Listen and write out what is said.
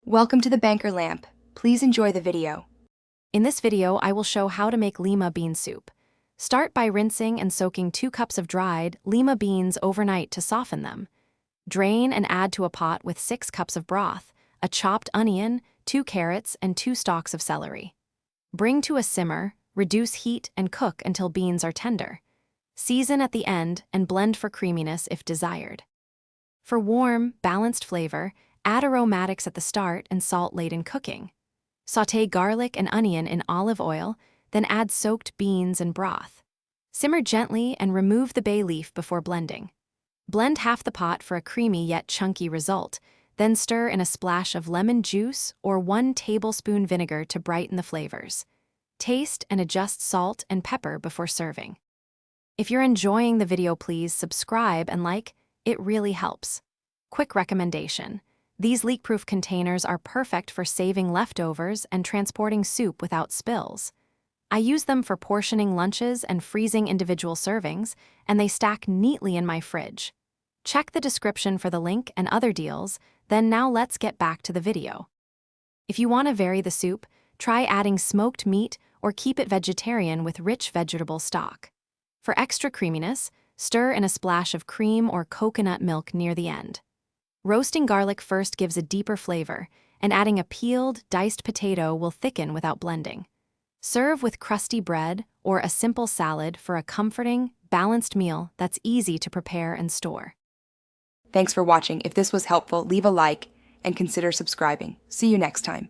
Welcome to the Banker Lamp. Please enjoy the video. In this video, I will show how to make Lima bean soup. Start by rinsing and soaking 2 cups of dried Lima beans overnight to soften them. Drain and add to a pot with 6 cups of broth, a chopped onion, 2 carrots, and 2 stalks of celery. Bring to a simmer, reduce heat, and cook until beans are tender. Season at the end and blend for creaminess if desired. For warm, balanced flavor, add aromatics at the start and salt late in cooking. Sauté garlic and onion in olive oil, then add soaked beans and broth. Simmer gently and remove the bay leaf before blending. Blend half the pot for a creamy yet chunky result, then stir in a splash of lemon juice or 1 tablespoon vinegar to brighten the flavors. Taste and adjust salt and pepper before serving. If you're enjoying the video, please subscribe and like, it really helps. Quick recommendation. These leak-proof containers are perfect for saving leftovers and transporting soup without spills. I use them for portioning lunches and freezing individual servings, and they stack neatly in my fridge. Check the description for the link and other deals, then now let's get back to the video. If you want to vary the soup, try adding smoked meat or keep it vegetarian with rich vegetable stock. For extra creaminess, stir in a splash of cream or coconut milk near the end. Roasting garlic first gives a deeper flavor, and adding a peeled, diced potato will thicken without blending. Serve with crusty bread or a simple salad for a comforting, balanced meal that's easy to prepare and store. Thanks for watching. If this was helpful, leave a like and consider subscribing. See you next time.